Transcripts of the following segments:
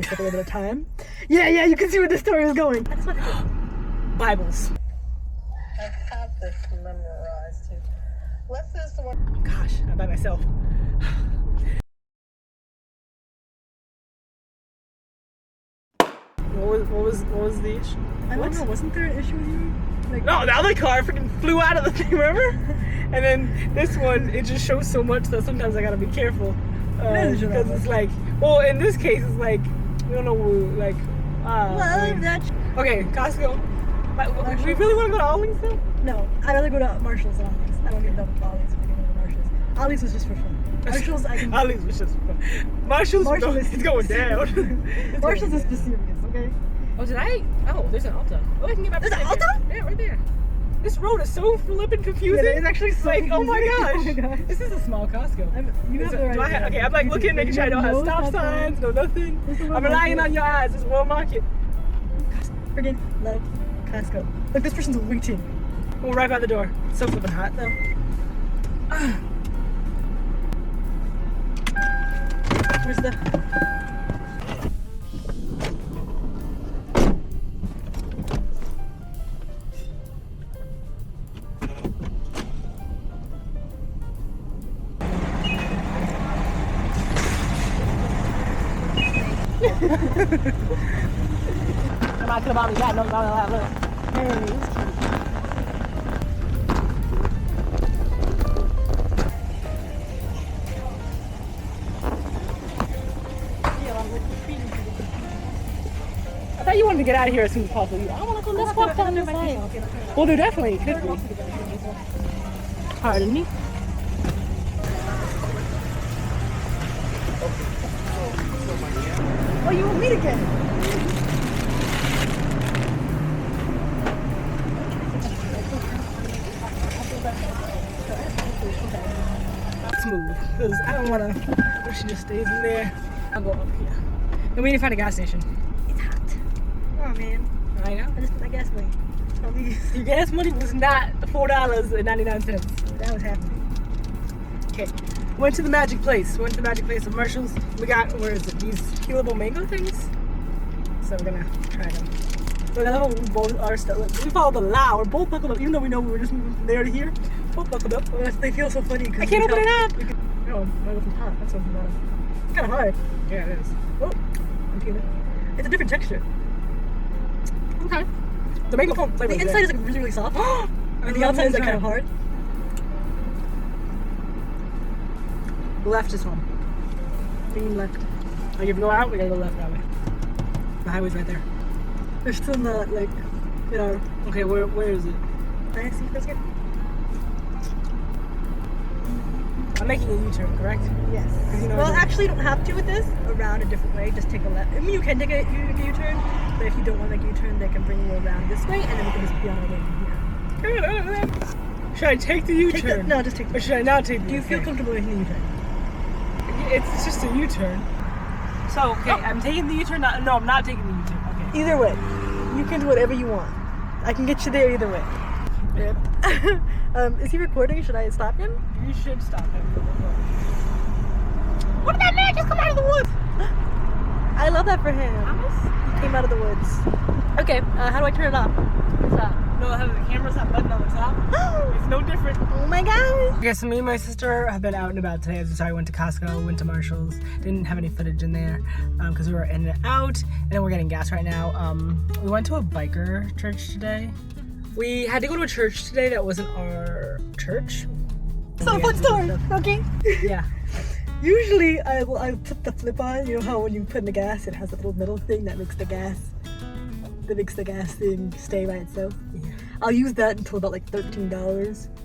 A little bit of time. Yeah, you can see where this story is going. That's what Bibles. I have this memorized too. Let's do some more. Gosh, I'm by myself. What was the issue? I don't know, wasn't there an issue with you? Like, No, the other car freaking flew out of the thing, remember? And then this one, it just shows so much that sometimes I gotta be careful. Because it's like, well, in this case, it's like, we don't know, like, okay, Costco. We really want to go to Ollie's though? No, I'd rather go to Marshall's than Ollie's. I don't get done with Ollie's. I go to Marshall's. Ollie's was just for fun. Marshall's, I can. Ollie's was just fun. Marshall's it's going down. Marshall's is just serious, okay? Oh, did I? Oh, there's an Alta. Oh, I can get my There's an ticket. Alta? Yeah, right there. This road is so flippin' confusing. Yeah, it's actually so like, oh my confusing. gosh. Oh my gosh. This is a small Costco. You have the right. Okay, I'm like looking, making sure I don't have stop signs, no nothing. I'm relying on your eyes. It's World Market. Friggin' love Costco. Look, this person's waiting. We're right by the door. It's so flippin' hot though. Where's the... I could have already got no look. Hey, this is cute. I thought you wanted to get out of here as soon as possible. I want to go. Let's walk down this side. Well, there definitely could be. Pardon me. Oh, you will meet again. Smooth, because I don't want to. If she just stays in there, I'll go up here. And we need to find a gas station. It's hot. Oh, man. I know. I just put my gas money. Your gas money was not $4.99. That was happening. Okay. Went to the magic place. Went to the magic place of Marshalls. We got, where is it? These peelable mango things. So we're gonna try them. So I love how we both are still. We followed the law. We're both buckled up, even though we know we were just moving from there to here. Both buckled up. Well, they feel so funny. I can't open it up. No, I go from top. That's what I'm bottom. It's kind of hard. Yeah, it is. Oh, I'm feeling it. It's a different texture. Okay. The mango foam flavor. The inside is like really, really soft. And the outside is like kind of hard. Left is home. Being left. Like if you go out, we gotta go left that way. The highway's right there. They're still not like, you know. Okay, where is it? I see. That's good. I'm making a U-turn, correct? Yes. You know Well, actually, you don't have to with this. Around a different way. Just take a left. I mean, you can take a U-turn, but if you don't want to make a U-turn, they can bring you around this way, and then we can just be on our way from here. Should I take the U-turn? No, just take the Or should I not take the Do you feel comfortable making the U-turn? It's just a U-turn. So, okay, I'm taking the U-turn. No, I'm not taking the U-turn. Okay. Either way, you can do whatever you want. I can get you there either way. Is he recording? Should I stop him? You should stop him. What did that man just come out of the woods? I love that for him. He came out of the woods. Okay, how do I turn it off? What's that? No, it has the camera's that button on the top. It's no different. Oh my gosh! Okay, so me and my sister have been out and about today. As you saw, I went to Costco, went to Marshall's. Didn't have any footage in there because we were in and out. And then we're getting gas right now. We went to a biker church today. We had to go to a church today that wasn't our church. So fun story, okay? Yeah. Usually, I put the flip on. You know how when you put in the gas, it has a little middle thing that makes the gas thing stay by itself. Yeah. I'll use that until about like $13,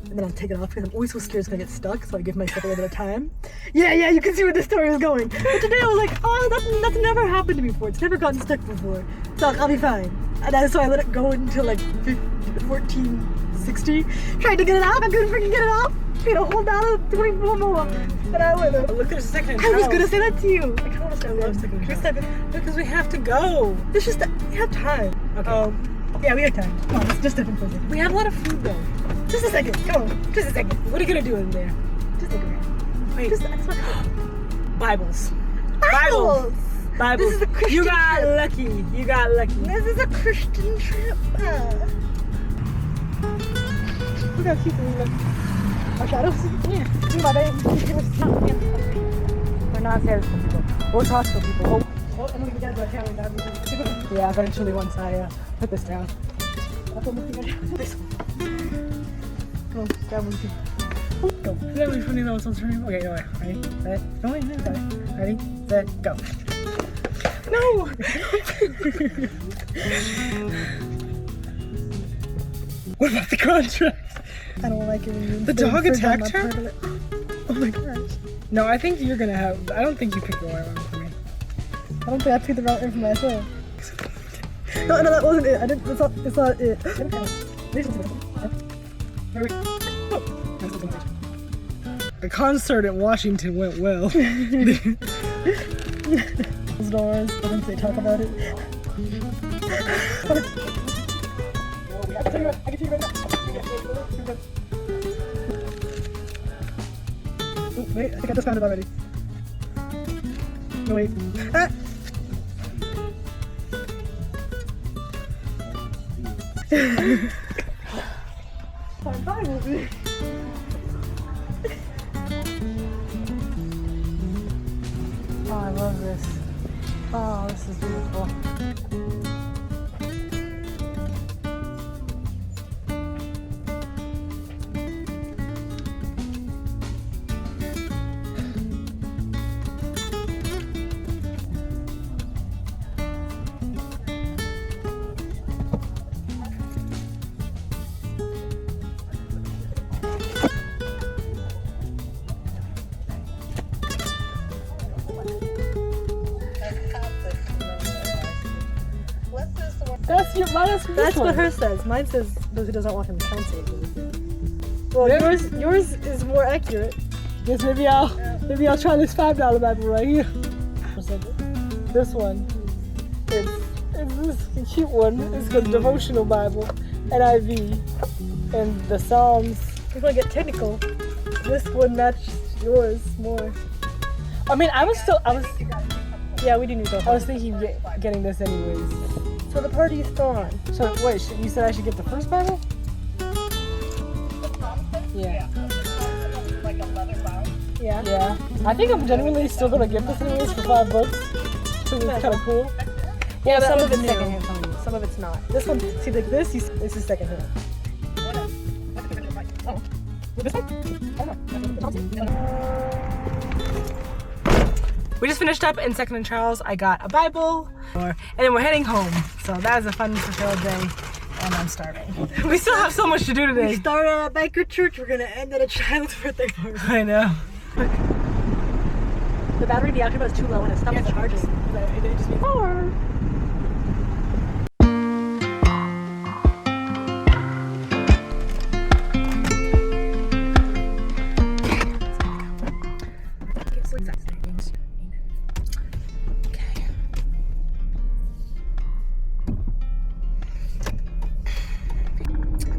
and then I'll take it off because I'm always so scared it's gonna get stuck. So I give myself a little bit of time. Yeah, you can see where this story is going. But today I was like, oh, that's never happened to me before. It's never gotten stuck before, so I'll be fine. And so I let it go until like 1460. Tried to get it off. I couldn't freaking get it off. You know, hold down 24 more. And I went. Look, there's a second. I was gonna say that to you. I kind of want to step love second in. Can we step in? Because we have to go. It's just that we have time. Okay. Yeah, we have time. Come on, let's just step in for a second. We have a lot of food though. Just a second. Come on. Just a second. What are you gonna do in there? Just a second. Wait. I just want Bibles. Bibles. Bible. This is a Christian You got trip. lucky. You got lucky. This is a Christian trip. Look how cute these look. Our shadows? Yeah. See my name? We're not salesman people. We're Costco people. Oh, I'm gonna get that camera down. Yeah, eventually once I put this down. This one. Come on, grab one too. Go. That was funny though. Sounds funny. Okay, go away. Ready, set, go away. Ready, set, go. No! What about the contract? I don't like it when you The dog infringe on attacked my her? private- Oh my gosh. No, I think you're gonna have. I don't think you picked the right one for me. I don't think I picked the wrong one for myself. No, that wasn't it. I didn't. It's not it. The concert in Washington went well. Those doors. I didn't say talk about it. I can see you right now. Oh, wait, I think I just found it already. No, wait. Ah! My Bible. Oh, I love this. Oh, this is beautiful. That's your. That's what hers says. Mine says those who does not walk in the council. Well, Yeah. yours is more accurate. Yes, maybe I'll try this $5 Bible right here. This one, it's this cute one. It's the devotional Bible, NIV, and the Psalms. If I get technical, this would match yours more. I mean, Yeah, we do need those. I was thinking getting this anyways. So the party is still on. So wait, you said I should get the first Bible? Yeah. Like a leather bound. Yeah. Yeah. I think I'm genuinely still gonna get this anyways for $5. Because it's kind of cool. Yeah, that some of one's it's new. secondhand. Some of it's not. This one, see, like this, this is secondhand. Oh, this one? We just finished up in Second and Charles. I got a Bible, and then we're heading home. So that was a fun, fulfilled day, and I'm starving. We still have so much to do We today. started at a biker church. We're gonna end at a child's birthday party. I know. The battery in the active is too low and it stops charging. It just means power.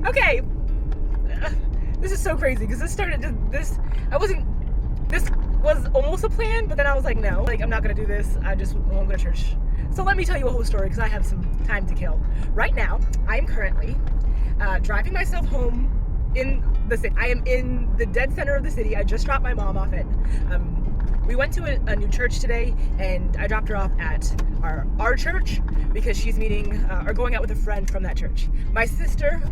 Okay. This is so crazy because this was almost a plan, but then I was like, no, like I'm not gonna do this. I just won't go to church. So let me tell you a whole story because I have some time to kill. Right now, I am currently driving myself home in the city. I am in the dead center of the city. I just dropped my mom off at. We went to a new church today, and I dropped her off at our church because she's meeting or going out with a friend from that church. My sister,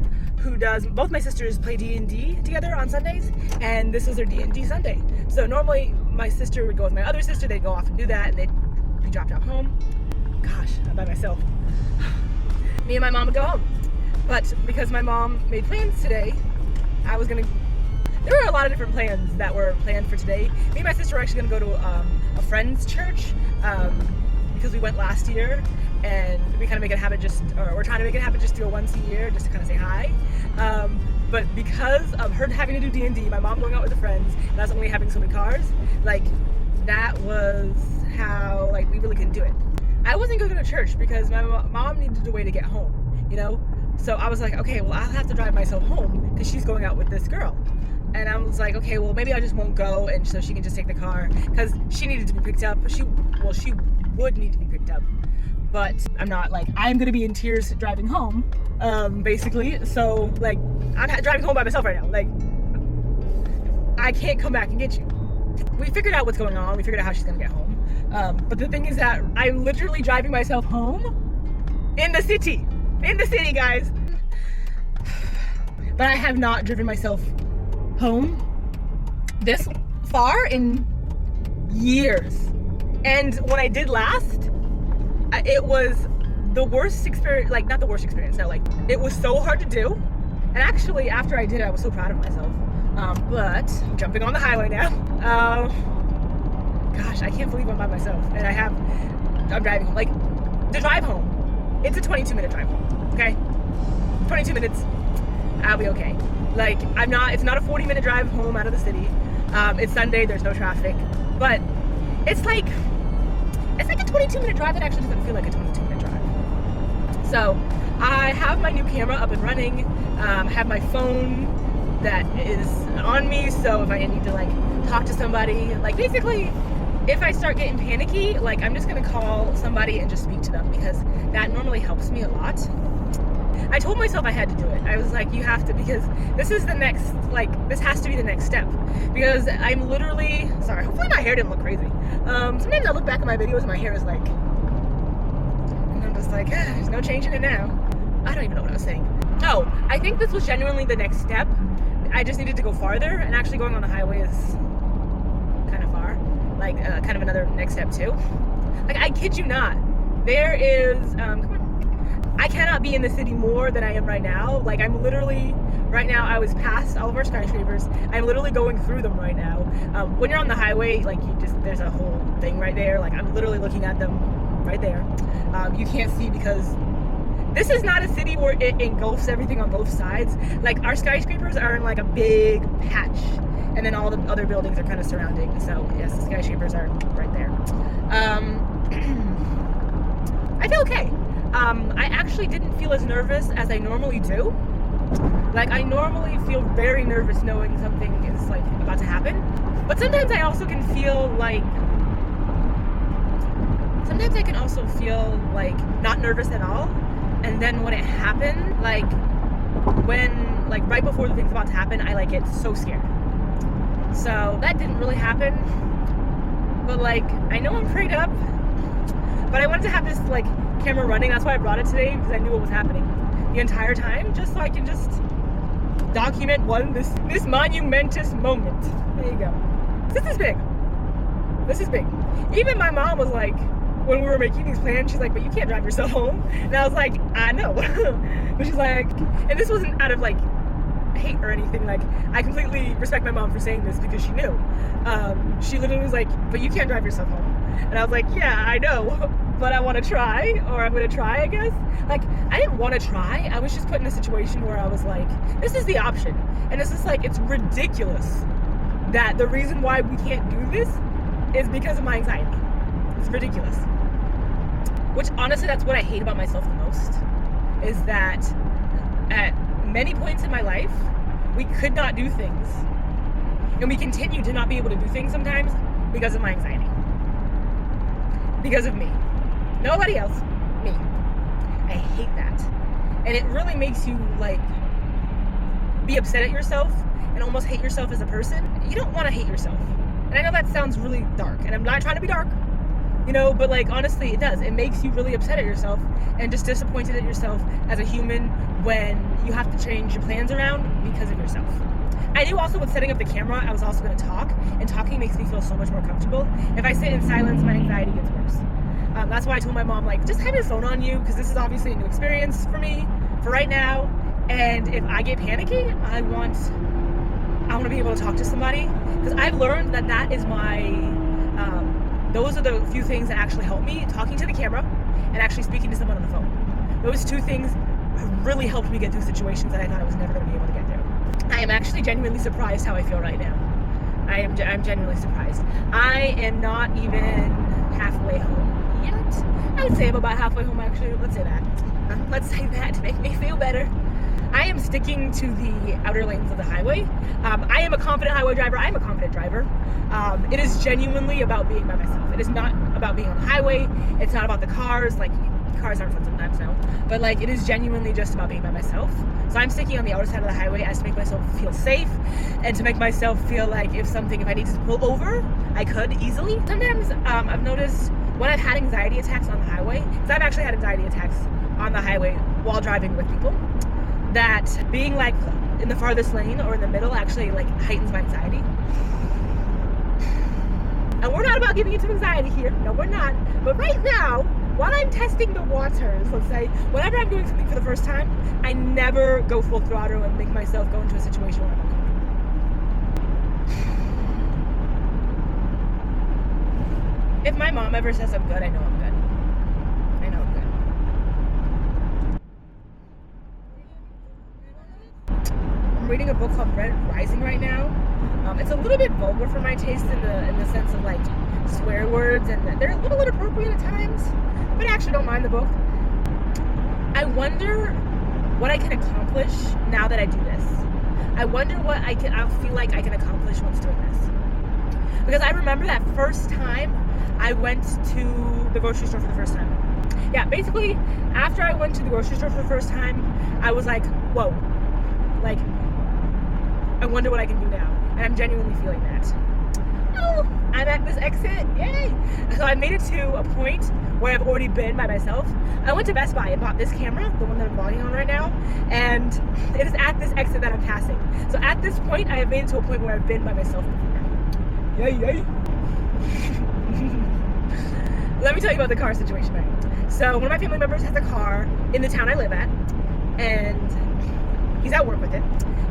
both my sisters play D&D together on Sundays, and this is their D&D Sunday. So normally my sister would go with my other sister, they'd go off and do that, and they'd be dropped off home. Gosh, I'm by myself. Me and my mom would go home. But because my mom made plans today, there were a lot of different plans that were planned for today. Me and my sister were actually gonna go to a friend's church because we went last year, and we kind of make it a habit we're trying to make it a habit just to go once a year just to kind of say hi. But because of her having to do D&D, my mom going out with the friends, and us only having so many cars, like that was how we really couldn't do it. I wasn't gonna go to church because my mom needed a way to get home, you know? So I was like, okay, well I'll have to drive myself home because she's going out with this girl. And I was like, okay, well maybe I just won't go, and so she can just take the car because she needed to be picked up. She would need to be picked up. But I'm not like, I'm gonna be in tears driving home, basically. So like, I'm driving home by myself right now. Like, I can't come back and get you. We figured out what's going on. We figured out how she's gonna get home. But the thing is that I'm literally driving myself home in the city, guys. But I have not driven myself home this far in years. And when I did last, it was the worst experience, like not the worst experience, no, like it was so hard to do. And actually after I did it, I was so proud of myself. But I'm jumping on the highway now. Gosh, I can't believe I'm by myself. And I'm driving home. Like, the drive home, it's a 22-minute drive home, okay? 22 minutes, I'll be okay. Like, it's not a 40-minute drive home out of the city. It's Sunday, there's no traffic. But it's like a 22-minute drive that actually doesn't feel like a 22-minute drive. So, I have my new camera up and running. Have my phone that is on me, so if I need to like talk to somebody, like basically if I start getting panicky, like I'm just gonna call somebody and just speak to them, because that normally helps me a lot. I told myself I had to do it. I was like, you have to, because this is the next, like this has to be the next step, because I'm literally, sorry, hopefully my hair didn't look crazy. Sometimes I look back at my videos and my hair is like, and I'm just like, there's no changing it now. I don't even know what I was saying. Oh, I think this was genuinely the next step. I just needed to go farther, and actually going on the highway is kind of far. Like, kind of another next step too. Like, I kid you not. There is, come on. I cannot be in the city more than I am right now. Like, I'm literally, right now, I was past all of our skyscrapers. I'm literally going through them right now. When you're on the highway, like, there's a whole thing right there. Like, I'm literally looking at them right there. You can't see because this is not a city where it engulfs everything on both sides. Like, our skyscrapers are in like a big patch, and then all the other buildings are kind of surrounding. So yes, the skyscrapers are right there. I feel okay. I actually didn't feel as nervous as I normally do. Like, I normally feel very nervous knowing something is like about to happen. But sometimes I also can feel like, not nervous at all. And then when it happened, like right before the thing's about to happen, I get so scared. So that didn't really happen. But like, I know I'm prayed up, but I wanted to have this like camera running. That's why I brought it today, because I knew what was happening the entire time, just so I can just document this monumentous moment. There you go. This is big. This is big. Even my mom was like, when we were making these plans, she's like, but you can't drive yourself home. And I was like, I know. But she's like, and this wasn't out of like hate or anything. Like, I completely respect my mom for saying this, because she knew. She literally was like, but you can't drive yourself home. And I was like, yeah, I know, but I want to try, or I'm going to try, I guess. Like, I didn't want to try. I was just put in a situation where I was like, this is the option. And it's just like, it's ridiculous that the reason why we can't do this is because of my anxiety. It's ridiculous. Which, honestly, that's what I hate about myself the most, is that at many points in my life, we could not do things. And we continue to not be able to do things sometimes because of my anxiety. Because of me. Nobody else. Me. I hate that. And it really makes you, like, be upset at yourself and almost hate yourself as a person. You don't want to hate yourself. And I know that sounds really dark, and I'm not trying to be dark. You know, but like, honestly, it does. It makes you really upset at yourself and just disappointed at yourself as a human when you have to change your plans around because of yourself. I knew also with setting up the camera, I was also going to talk, and talking makes me feel so much more comfortable. If I sit in silence, my anxiety gets worse. That's why I told my mom, like, just have your phone on you, because this is obviously a new experience for me, for right now. And if I get panicky, I want to be able to talk to somebody, because I've learned that is my, those are the few things that actually help me, talking to the camera and actually speaking to someone on the phone. Those two things really helped me get through situations that I thought I was never going to be able to get through. I am actually genuinely surprised how I feel right now. I'm genuinely surprised. I am not even halfway home yet. I would say I'm about halfway home, actually. Let's say that. Let's say that to make me feel better. I am sticking to the outer lanes of the highway. I am a confident highway driver. I am a confident driver. It is genuinely about being by myself. It is not about being on the highway. It's not about the cars. Like, cars aren't fun sometimes now. But like, it is genuinely just about being by myself. So I'm sticking on the outer side of the highway as to make myself feel safe and to make myself feel like if I needed to pull over, I could easily. Sometimes I've noticed when I've had anxiety attacks on the highway, because I've actually had anxiety attacks on the highway while driving with people, that being like in the farthest lane or in the middle actually like heightens my anxiety. And we're not about giving you some anxiety here. No, we're not. But right now, while I'm testing the waters, let's say, whenever I'm doing something for the first time, I never go full throttle and make myself go into a situation where I'm uncomfortable. If my mom ever says I'm good, I know I'm good. I know I'm good. I'm reading a book called Red Rising right now. It's a little bit vulgar for my taste in the sense of like swear words, and they're a little inappropriate at times, but I actually don't mind the book. I wonder what I can accomplish now that I do this. I wonder what I feel like I can accomplish once doing this. Because I remember that first time I went to the grocery store for the first time. Yeah, basically, after I went to the grocery store for the first time, I was like, whoa, like, I wonder what I can do now. And I'm genuinely feeling that. Oh, I'm at this exit, yay! So I made it to a point where I've already been by myself. I went to Best Buy and bought this camera, the one that I'm vlogging on right now, and it is at this exit that I'm passing. So at this point, I have made it to a point where I've been by myself before. Yay, yay! Let me tell you about the car situation, right? So one of my family members has a car in the town I live at, and he's at work with it.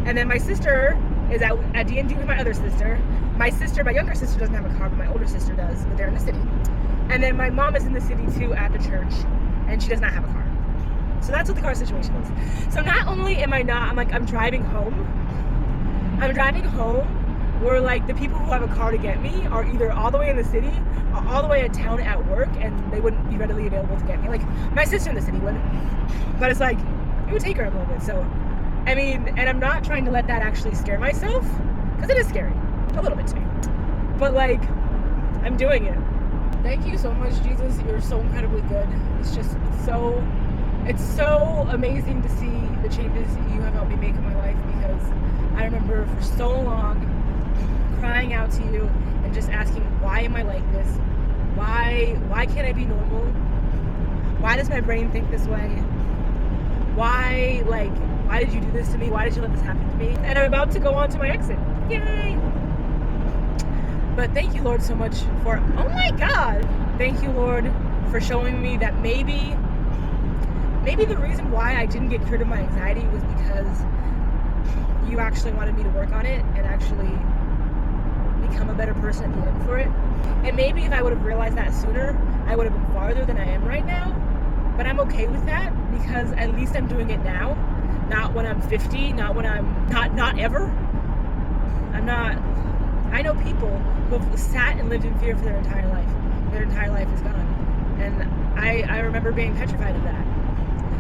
And then my sister is out at D&D with my other sister. My younger sister doesn't have a car, but my older sister does, but they're in the city. And then my mom is in the city too at the church, and she does not have a car. So that's what the car situation is. So not only am I'm driving home. I'm driving home where like the people who have a car to get me are either all the way in the city or all the way in town at work, and they wouldn't be readily available to get me. Like my sister in the city would, but it's like, it would take her a little bit. So I mean, and I'm not trying to let that actually scare myself, because it is scary, a little bit to me. But like, I'm doing it. Thank you so much, Jesus. You're so incredibly good. It's so amazing to see the changes you have helped me make in my life, because I remember for so long crying out to you and just asking, why am I like this? Why can't I be normal? Why does my brain think this way? Why did you do this to me? Why did you let this happen to me? And I'm about to go on to my exit. Yay! But thank you, Lord, so much for, oh my God! Thank you, Lord, for showing me that maybe the reason why I didn't get cured of my anxiety was because you actually wanted me to work on it and actually become a better person at the end for it. And maybe if I would have realized that sooner, I would have been farther than I am right now. But I'm okay with that, because at least I'm doing it now. Not when I'm 50, not when I'm not ever. I know people who have sat and lived in fear for their entire life. Their entire life is gone. And I remember being petrified of that.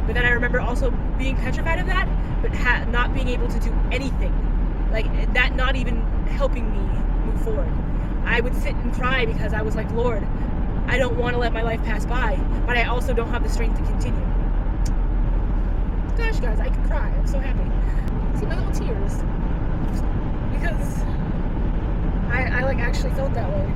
But then I remember also being petrified of that, but not being able to do anything. Like, that not even helping me move forward. I would sit and cry because I was like, Lord, I don't want to let my life pass by, but I also don't have the strength to continue. Gosh, guys, I could cry. I'm so happy. See my little tears. Because I like actually felt that way.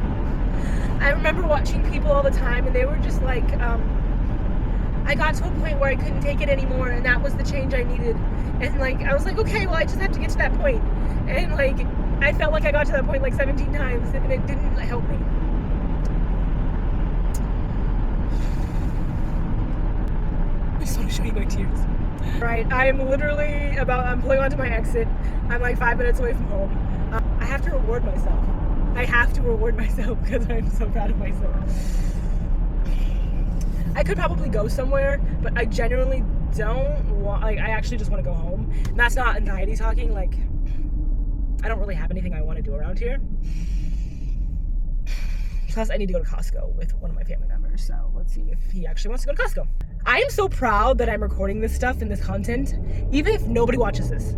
I remember watching people all the time, and they were just like, I got to a point where I couldn't take it anymore, and that was the change I needed. And like, I was like, okay, well, I just have to get to that point. And like, I felt like I got to that point like 17 times, and it didn't help me. I just want to show you my tears. Right, I'm pulling onto my exit. I'm like 5 minutes away from home. I have to reward myself. I have to reward myself because I'm so proud of myself. I could probably go somewhere, but I genuinely don't want, like, I actually just want to go home. And that's not anxiety talking, like, I don't really have anything I want to do around here. Plus, I need to go to Costco with one of my family members. so let's see if he actually wants to go to Costco. I am so proud that I'm recording this stuff and this content, even if nobody watches this.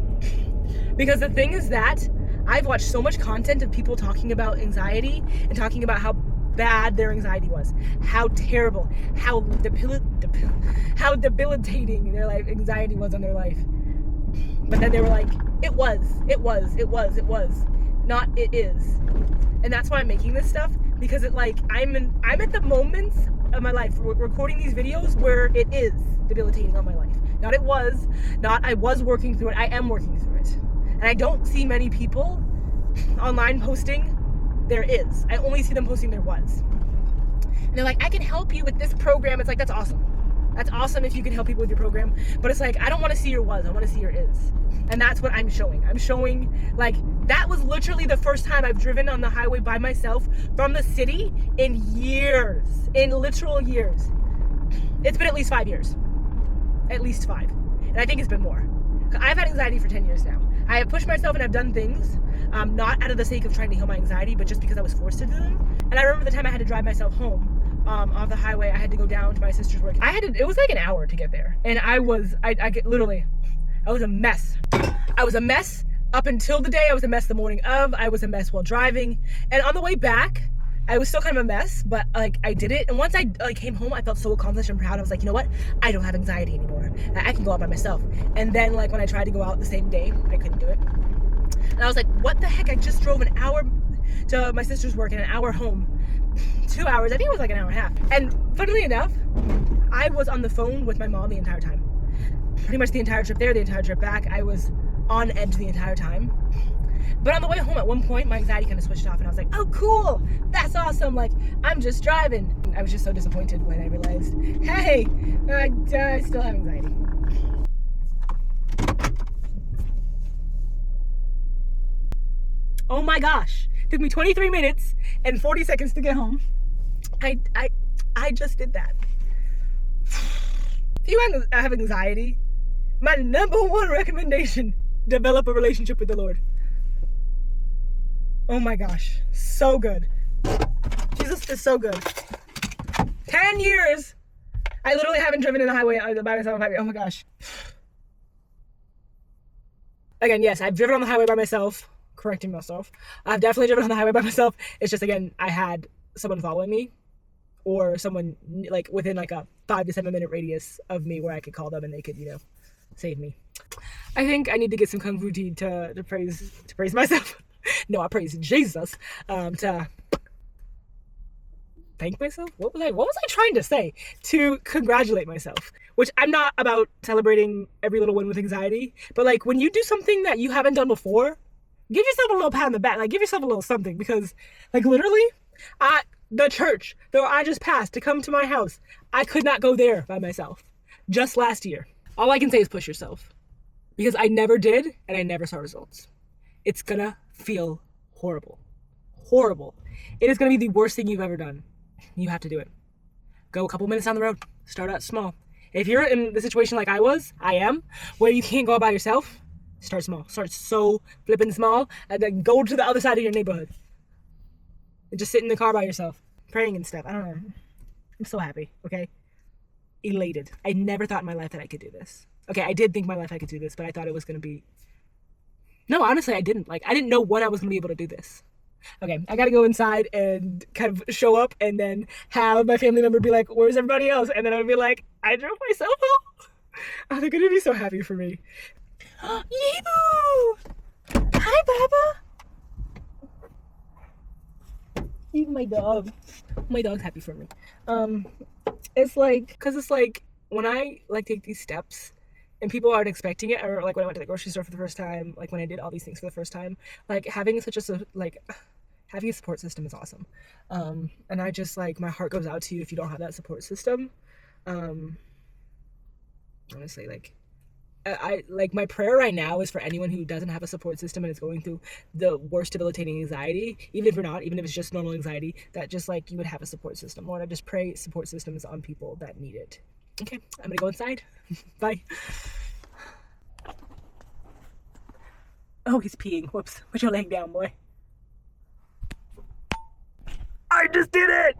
Because the thing is that I've watched so much content of people talking about anxiety and talking about how bad their anxiety was, how terrible, how debilitating their life anxiety was on their life. But then they were like, it was, not it is. And that's why I'm making this stuff, because it like I'm at the moments of my life recording these videos where it is debilitating on my life. Not it was, not I was working through it, I am working through it. And I don't see many people online posting there is. I only see them posting there was. And they're like, I can help you with this program. It's like, that's awesome. That's awesome if you can help people with your program. But it's like, I don't want to see your was, I want to see your is. And that's what I'm showing. I'm showing, like, that was literally the first time I've driven on the highway by myself from the city in years. In literal years. It's been at least 5 years. At least 5. And I think it's been more. I've had anxiety for 10 years now. I have pushed myself and I've done things, not out of the sake of trying to heal my anxiety, but just because I was forced to do them. And I remember the time I had to drive myself home off the highway. I had to go down to my sister's work. It was like an hour to get there. And I was a mess. I was a mess up until the day. I was a mess the morning of. I was a mess while driving. And on the way back, I was still kind of a mess, but like I did it. And once I came home, I felt so accomplished and proud. I was like, you know what? I don't have anxiety anymore. I can go out by myself. And then like when I tried to go out the same day, I couldn't do it. And I was like, what the heck? I just drove an hour to my sister's work and an hour home. 2 hours. I think it was like an hour and a half. And funnily enough, I was on the phone with my mom the entire time. Pretty much the entire trip there, the entire trip back. I was on edge the entire time. But on the way home, at one point, my anxiety kind of switched off and I was like, oh, cool. That's awesome. Like, I'm just driving. And I was just so disappointed when I realized, hey, I still have anxiety. Oh my gosh. It took me 23 minutes and 40 seconds to get home. I just did that. If you have anxiety, my #1 recommendation, develop a relationship with the Lord. Oh my gosh, so good. Jesus is so good. 10 years. I literally haven't driven in the highway by myself. Oh my gosh. Again, yes, I've driven on the highway by myself. Correcting myself. I've definitely driven on the highway by myself. It's just, again, I had someone following me or someone like within like a 5 to 7 minute radius of me where I could call them and they could, save me. I think I need to get some Kung Fu tea to praise myself. No, I praise Jesus. To thank myself. What was I trying to say? To congratulate myself. Which I'm not about celebrating every little win with anxiety, but like when you do something that you haven't done before, give yourself a little pat on the back. Like give yourself a little something, because like literally, the church that I just passed to come to my house, I could not go there by myself. Just last year. All I can say is push yourself, because I never did and I never saw results. It's gonna feel horrible. Horrible. It is gonna be the worst thing you've ever done. You have to do it. Go a couple minutes down the road. Start out small. If you're in the situation like I am, where you can't go out by yourself, start small. Start so flipping small, and then go to the other side of your neighborhood. And just sit in the car by yourself, praying and stuff. I don't know. I'm so happy, okay? Elated. I never thought in my life that I could do this. Okay, I did think in my life I could do this, but I thought it was going to be... No, honestly, I didn't. Like, I didn't know when I was going to be able to do this. Okay, I got to go inside and kind of show up and then have my family member be like, where's everybody else? And then I would be like, I drove myself home. Oh, they're going to be so happy for me. Yeeboo! Hi, Baba! He's my dog. My dog's happy for me. It's like, cause it's like when I like take these steps and people aren't expecting it, or like when I went to the grocery store for the first time, like when I did all these things for the first time, like having a support system is awesome. And I just like, my heart goes out to you if you don't have that support system. Honestly, like, I like my prayer right now is for anyone who doesn't have a support system and is going through the worst debilitating anxiety, even if it's just normal anxiety, that just like you would have a support system. Lord, I just pray support systems on people that need it. Okay, I'm gonna go inside. Bye. Oh, he's peeing. Whoops. Put your leg down, boy. I just did it!